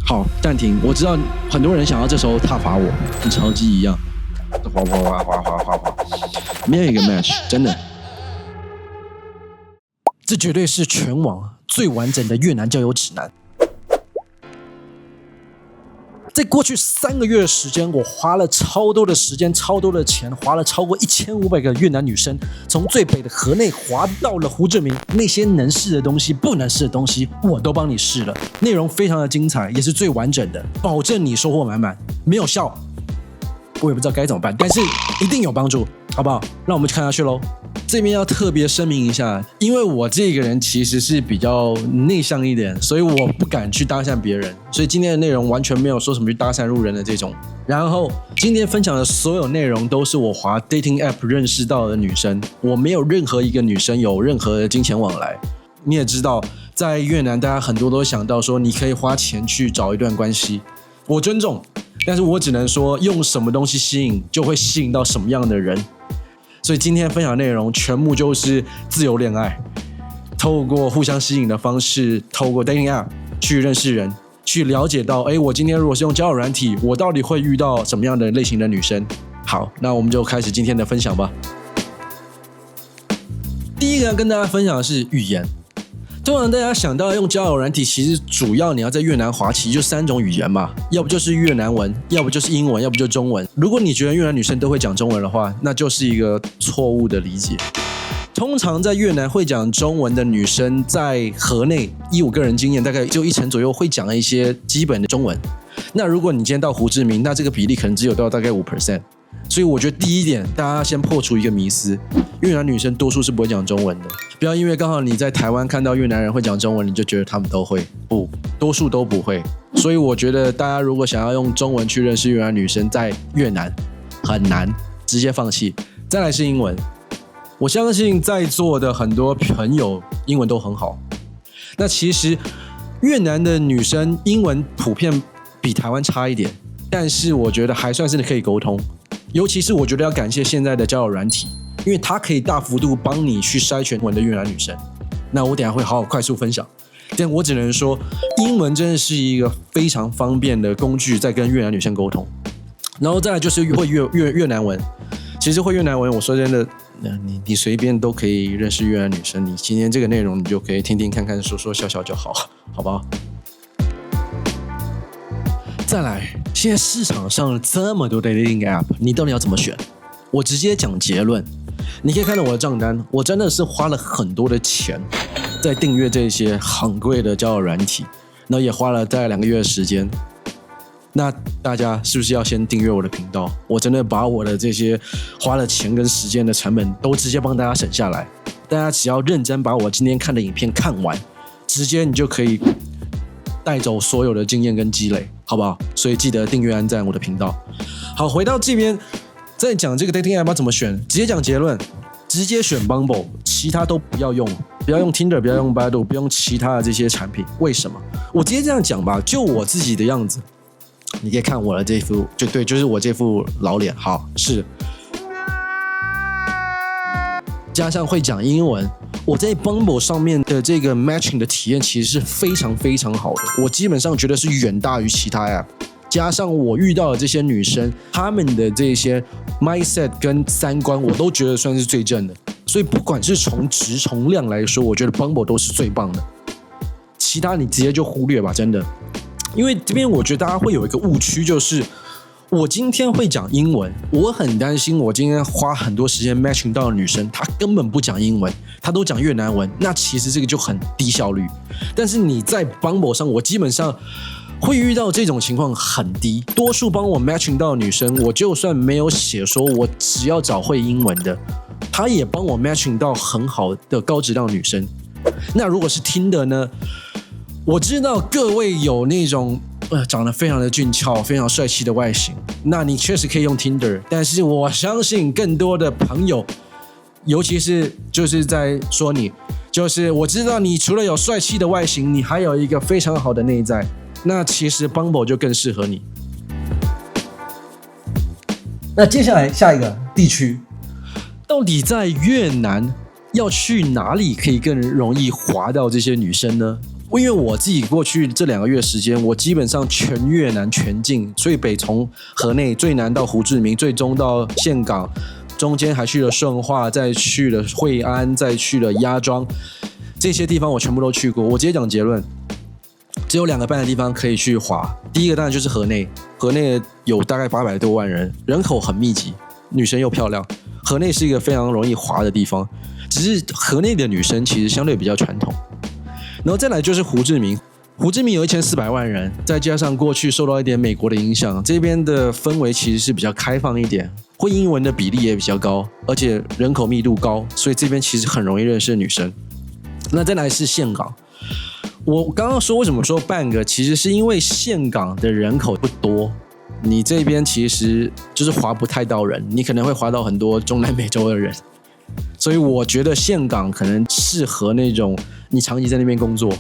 好，暂停。我知道很多人想要这时候踏伐我，跟超级一样，哗哗哗哗哗哗哗，没有一个 match， 真的。这绝对是全网最完整的越南交友指南。在过去3个月的时间，我花了超多的时间、超多的钱，花了超过1500个越南女生，从最北的河内滑到了胡志明，那些能试的东西、不能试的东西，我都帮你试了。内容非常的精彩，也是最完整的，保证你收获满满。没有效，我也不知道该怎么办，但是一定有帮助，好不好？让我们去看下去喽。这边要特别声明一下，因为我这个人其实是比较内向一点，所以我不敢去搭讪别人，所以今天的内容完全没有说什么去搭讪路人的这种。然后今天分享的所有内容都是我滑 dating app 认识到的女生，我没有任何一个女生有任何的金钱往来。你也知道，在越南大家很多都想到说你可以花钱去找一段关系，我尊重，但是我只能说用什么东西吸引就会吸引到什么样的人。所以今天分享的内容全部就是自由恋爱，透过互相吸引的方式，透过 dating app 去认识人，去了解到，我今天如果是用交友软体，我到底会遇到什么样的类型的女生。好，那我们就开始今天的分享吧。第一个要跟大家分享的是语言。通常大家想到用交友软体，其实主要你要在越南滑，其实就3种语言嘛，要不就是越南文，要不就是英文，要不就是中文。如果你觉得越南女生都会讲中文的话，那就是一个错误的理解。通常在越南会讲中文的女生，在河内，以我个人经验，大概就1成左右会讲一些基本的中文。那如果你今天到胡志明，那这个比例可能只有到大概 5%。所以我觉得第一点，大家先破除一个迷思，越南女生多数是不会讲中文的。不要因为刚好你在台湾看到越南人会讲中文，你就觉得他们都会，不，多数都不会。所以我觉得大家如果想要用中文去认识越南女生，在越南很难，直接放弃。再来是英文，我相信在座的很多朋友英文都很好。那其实越南的女生英文普遍比台湾差一点，但是我觉得还算是可以沟通。尤其是我觉得要感谢现在的交友软体，因为它可以大幅度帮你去筛选文的越南女生。那我等一下会好好快速分享，但我只能说，英文真的是一个非常方便的工具，在跟越南女生沟通。然后再来就是会越南文，其实会越南文，我说真的，你随便都可以认识越南女生。你今天这个内容，你就可以听听看看，说说笑笑就好，好不好？再来，现在市场上这么多的 dating app， 你到底要怎么选？我直接讲结论，你可以看到我的账单，我真的是花了很多的钱在订阅这些很贵的交友软体，那也花了大概2个月的时间。那大家是不是要先订阅我的频道？我真的把我的这些花了钱跟时间的成本都直接帮大家省下来。大家只要认真把我今天看的影片看完，直接你就可以带走所有的经验跟积累，好不好？所以记得订阅、按赞我的频道。好，回到这边，在讲这个 dating app 要怎么选，直接讲结论，直接选 Bumble， 其他都不要用，不要用 Tinder， 不要用 Badoo， 不用其他的这些产品。为什么？我直接这样讲吧，就我自己的样子，你可以看我的这副，就是我这副老脸。好，是加上会讲英文。我在 Bumble 上面的这个 matching 的体验其实是非常非常好的，我基本上觉得是远大于其他 app。加上我遇到的这些女生，她们的这些 mindset 跟3观，我都觉得算是最正的。所以不管是从质从量来说，我觉得 Bumble 都是最棒的。其他你直接就忽略吧，真的。因为这边我觉得大家会有一个误区，就是我今天会讲英文，我很担心我今天花很多时间 matching 到的女生，她根本不讲英文，她都讲越南文，那其实这个就很低效率。但是你在 Bumble 上，我基本上会遇到这种情况很低，多数帮我 matching 到的女生，我就算没有写说我只要找会英文的，她也帮我 matching 到很好的高质量女生。那如果是Tinder呢？我知道各位有那种长得非常的俊俏、非常帅气的外形，那你确实可以用 Tinder， 但是我相信更多的朋友，尤其是就是在说你，就是我知道你除了有帅气的外形，你还有一个非常好的内在，那其实 Bumble 就更适合你。那接下来下一个地区，到底在越南要去哪里可以更容易滑到这些女生呢？因为我自己过去这2个月时间，我基本上全越南全境，最北从河内，最南到胡志明，最中到岘港，中间还去了顺化，再去了惠安，再去了鸭庄，这些地方我全部都去过。我直接讲结论，只有2个半的地方可以去滑。第一个当然就是河内，河内有大概800多万人，人口很密集，女生又漂亮，河内是一个非常容易滑的地方。只是河内的女生其实相对比较传统。然后再来就是胡志明，胡志明有1400万人，再加上过去受到一点美国的影响，这边的氛围其实是比较开放一点，会英文的比例也比较高，而且人口密度高，所以这边其实很容易认识女生。那再来是岘港，我刚刚说为什么说半个，其实是因为岘港的人口不多，你这边其实就是滑不太到人，你可能会滑到很多中南美洲的人，所以我觉得岘港可能适合那种你长期在那边工作。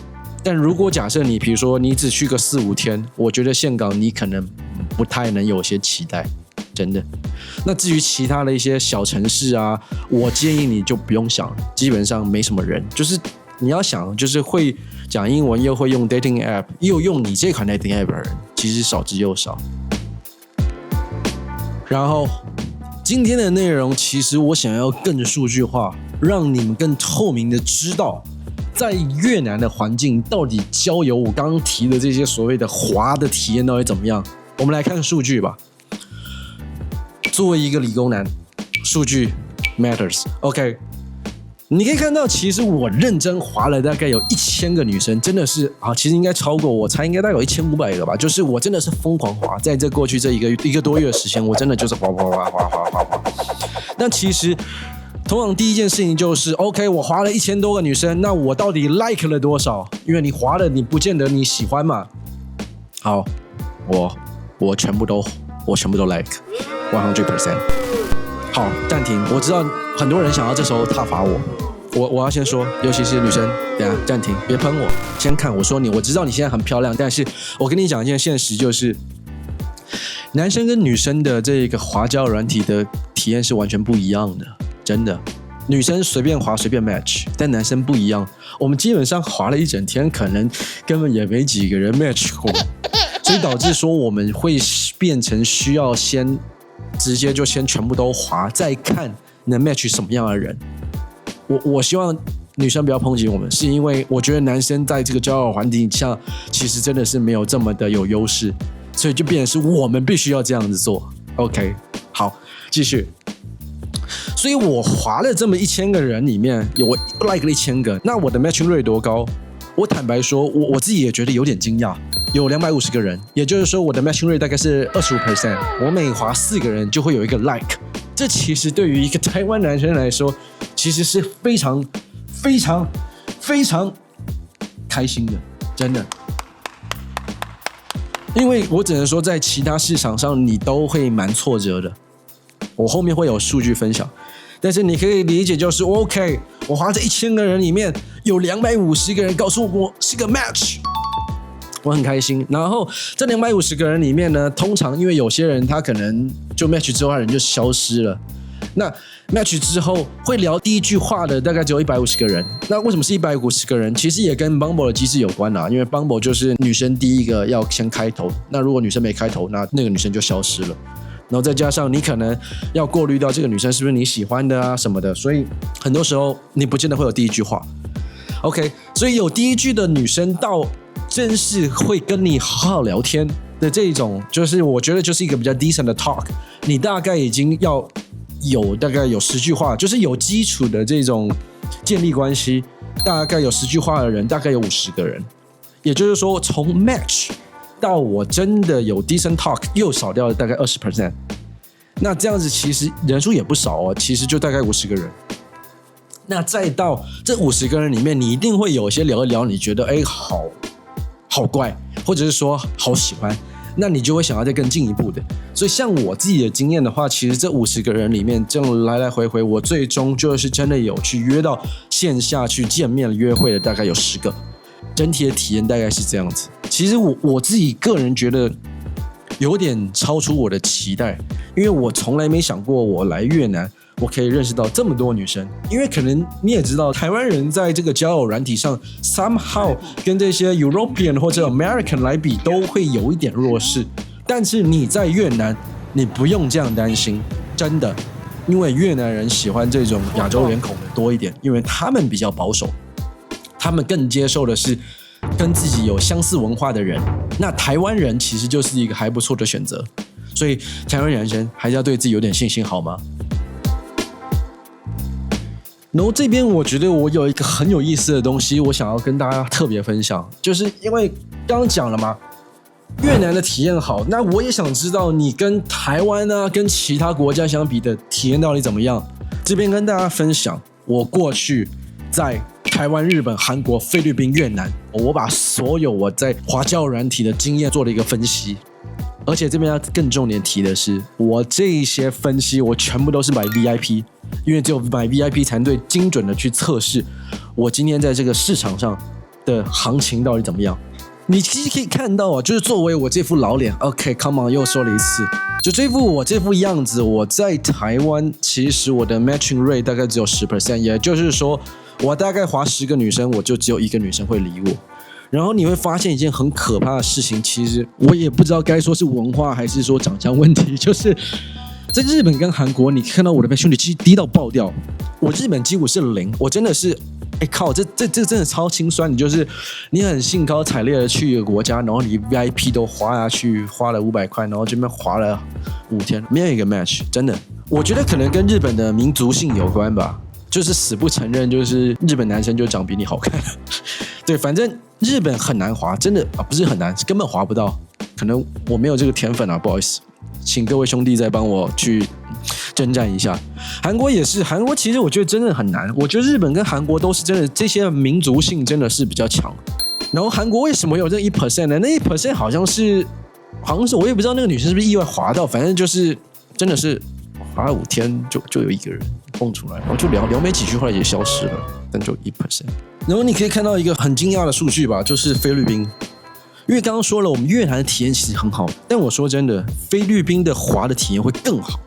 但如果假设你比如说你只去个4-5天，我觉得岘港你可能不太能有些期待，真的。那至于其他的一些小城市啊，我建议你就不用想，基本上没什么人，就是你要想就是会讲英文又会用 dating app 又用你这款 dating app 的人其实少之又少。然后今天的内容其实我想要更数据化，让你们更透明的知道在越南的环境到底交友我刚刚提的这些所谓的滑的体验到底怎么样。我们来看数据吧。作为一个理工男，数据 matters。 OK， 你可以看到其实我认真滑了大概有1000个女生，真的是其实应该超过，我猜应该大概有1500个吧，就是我真的是疯狂滑，在这过去这一个多月的时间，我真的就是滑。那其实通常第一件事情就是 OK， 我滑了1000多个女生，那我到底 like 了多少？因为你滑了，你不见得你喜欢嘛。好，我全部都 like 100%。好，暂停。我知道很多人想要这时候挞伐我要先说，尤其是女生，等一下暂停，别喷我，先看我说你。我知道你现在很漂亮，但是我跟你讲一件现实，就是男生跟女生的这个滑交友软体的体验是完全不一样的。真的，女生随便滑随便 match， 但男生不一样。我们基本上滑了一整天，可能根本也没几个人 match 过，所以导致说我们会变成需要先直接就先全部都滑，再看能 match 什么样的人。我希望女生不要抨击我们，是因为我觉得男生在这个交友环境下，其实真的是没有这么的有优势，所以就变成是我们必须要这样子做。OK， 好，继续。所以我滑了这么1000个人里面，我 like 了1000个，那我的 matching rate 多高？我坦白说，我自己也觉得有点惊讶，有250个人，也就是说我的 matching rate 大概是25%，我每滑4个人就会有一个 like， 这其实对于一个台湾男生来说，其实是非常非常非常开心的，真的。因为我只能说，在其他市场上你都会蛮挫折的，我后面会有数据分享。但是你可以理解就是 OK， 我滑这1000个人里面有250个人告诉我是个 match， 我很开心。然后这250个人里面呢，通常因为有些人他可能就 match 之后他人就消失了，那 match 之后会聊第一句话的大概只有150个人。那为什么是150个人？其实也跟 Bumble 的机制有关啦，因为 Bumble 就是女生第一个要先开头，那如果女生没开头，那个女生就消失了。然后再加上你可能要过滤到这个女生是不是你喜欢的啊什么的，所以很多时候你不见得会有第一句话。OK， 所以有第一句的女生到真是会跟你好好聊天的这种，就是我觉得就是一个比较 decent 的 talk， 你大概已经要大概有10句话，就是有基础的这种建立关系，大概有10句话的人大概有50个人，也就是说从 match到我真的有 decent talk 又少掉了大概 20%， 那这样子其实人数也不少哦，其实就大概50个人。那再到这50个人里面，你一定会有一些聊一聊，你觉得好怪，或者是说好喜欢，那你就会想要再更进一步的。所以像我自己的经验的话，其实这50个人里面这样来来回回，我最终就是真的有去约到线下去见面约会的大概有10个，整体的体验大概是这样子。其实我自己个人觉得有点超出我的期待，因为我从来没想过我来越南我可以认识到这么多女生。因为可能你也知道，台湾人在这个交友软体上 somehow 跟这些 European 或者 American 来比都会有一点弱势，但是你在越南你不用这样担心，真的，因为越南人喜欢这种亚洲人口的多一点，因为他们比较保守，他们更接受的是跟自己有相似文化的人。那台湾人其实就是一个还不错的选择，所以台湾男生还是要对自己有点信心，好吗？然后这边我觉得我有一个很有意思的东西，我想要跟大家特别分享，就是因为刚刚讲了嘛，越南的体验好，那我也想知道你跟台湾啊，跟其他国家相比的体验到底怎么样。这边跟大家分享，我过去在台湾、日本、韩国、菲律宾、越南，我把所有我在滑交友软体的经验做了一个分析。而且这边要更重点提的是，我这一些分析我全部都是买 VIP， 因为只有买 VIP 才能对精准的去测试我今天在这个市场上的行情到底怎么样。你其实可以看到啊，就是作为我这副老脸 ，OK，come on， 又说了一次，就我这副样子，我在台湾其实我的 matching rate 大概只有 10%， 也就是说，我大概滑10个女生，我就只有1个女生会理我。然后你会发现一件很可怕的事情，其实我也不知道该说是文化还是说长相问题，就是在日本跟韩国，你看到我的 matching rate 其实低到爆掉，我日本几乎是0，我真的是。靠，这真的超心酸。你很兴高采烈的去一个国家，然后你 VIP 都花下去，花了500块，然后这边滑了5天，没有一个 match， 真的。我觉得可能跟日本的民族性有关吧，就是死不承认，就是日本男生就长比你好看。对，反正日本很难滑，真的不是很难，根本滑不到。可能我没有这个天分啊，不好意思，请各位兄弟再帮我去征战一下。韩国也是，韩国其实我觉得真的很难。我觉得日本跟韩国都是真的，这些民族性真的是比较强。然后韩国为什么有这 1% 呢？那 1% 好像是我也不知道那个女生是不是意外滑到，反正就是真的是滑了5天就有1个人蹦出来，然后就聊没几句，后来也消失了，但就 1%。然后你可以看到一个很惊讶的数据吧，就是菲律宾。因为刚刚说了，我们越南的体验其实很好，但我说真的，菲律宾的滑的体验会更好。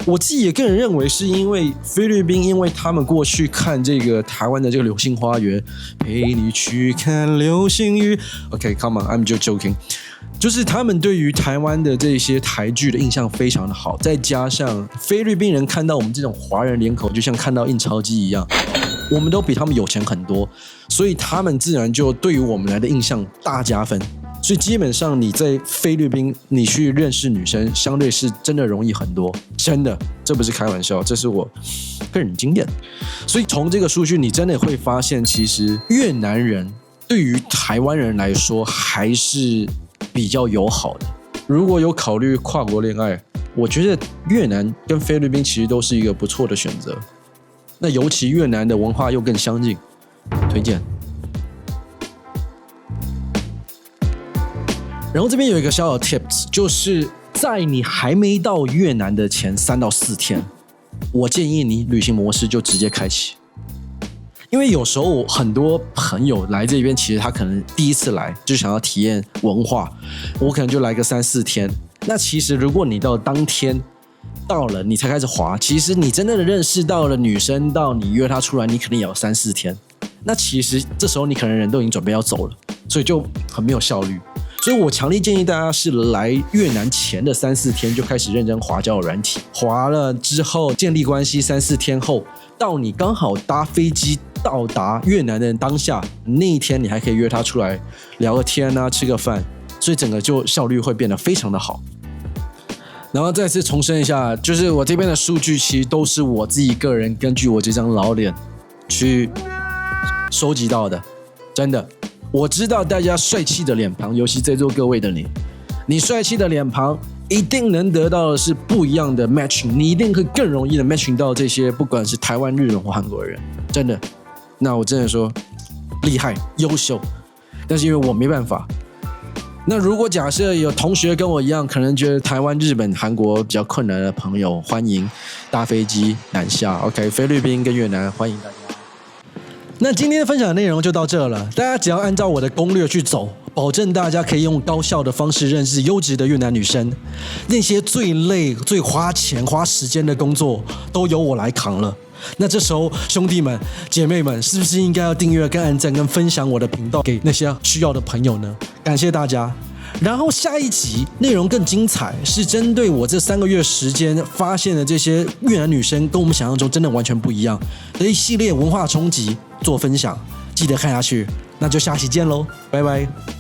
我自己也个人认为，是因为菲律宾，因为他们过去看这个台湾的这个流星花园，陪你去看流星雨。OK，come on，I'm just joking。就是他们对于台湾的这些台剧的印象非常的好，再加上菲律宾人看到我们这种华人脸孔，就像看到印钞机一样，我们都比他们有钱很多，所以他们自然就对于我们来的印象大加分。所以基本上你在菲律宾，你去认识女生，相对是真的容易很多，真的，这不是开玩笑，这是我个人经验。所以从这个数据，你真的会发现，其实越南人对于台湾人来说还是比较友好的。如果有考虑跨国恋爱，我觉得越南跟菲律宾其实都是一个不错的选择。那尤其越南的文化又更相近，推荐。然后这边有一个小小的 tips， 就是在你还没到越南的前3到4天，我建议你旅行模式就直接开启。因为有时候很多朋友来这边，其实他可能第一次来就想要体验文化，我可能就来个3、4天。那其实如果你到当天到了，你才开始滑，其实你真正的认识到了女生，到你约她出来，你可能也要3、4天。那其实这时候你可能人都已经准备要走了，所以就很没有效率。所以我强烈建议大家是来越南前的3、4天就开始认真滑交友软体，滑了之后建立关系3、4天后，到你刚好搭飞机到达越南的当下，那一天你还可以约他出来聊个天啊，吃个饭，所以整个就效率会变得非常的好。然后再次重申一下，就是我这边的数据其实都是我自己个人根据我这张老脸去收集到的，真的。我知道大家帅气的脸庞，尤其在座各位的你帅气的脸庞一定能得到的是不一样的 matching， 你一定会更容易的 matching 到这些不管是台湾、日本或韩国人，真的。那我真的说厉害、优秀，但是因为我没办法。那如果假设有同学跟我一样，可能觉得台湾、日本、韩国比较困难的朋友，欢迎搭飞机南下。OK， 菲律宾跟越南欢迎大家。那今天分享的内容就到这了，大家只要按照我的攻略去走，保证大家可以用高效的方式认识优质的越南女生。那些最累、最花钱、花时间的工作，都由我来扛了。那这时候，兄弟们、姐妹们，是不是应该要订阅、跟按赞、跟分享我的频道给那些需要的朋友呢？感谢大家。然后下一集内容更精彩，是针对我这3个月时间发现的这些越南女生跟我们想象中真的完全不一样的一系列文化冲击做分享，记得看下去。那就下期见喽，拜拜。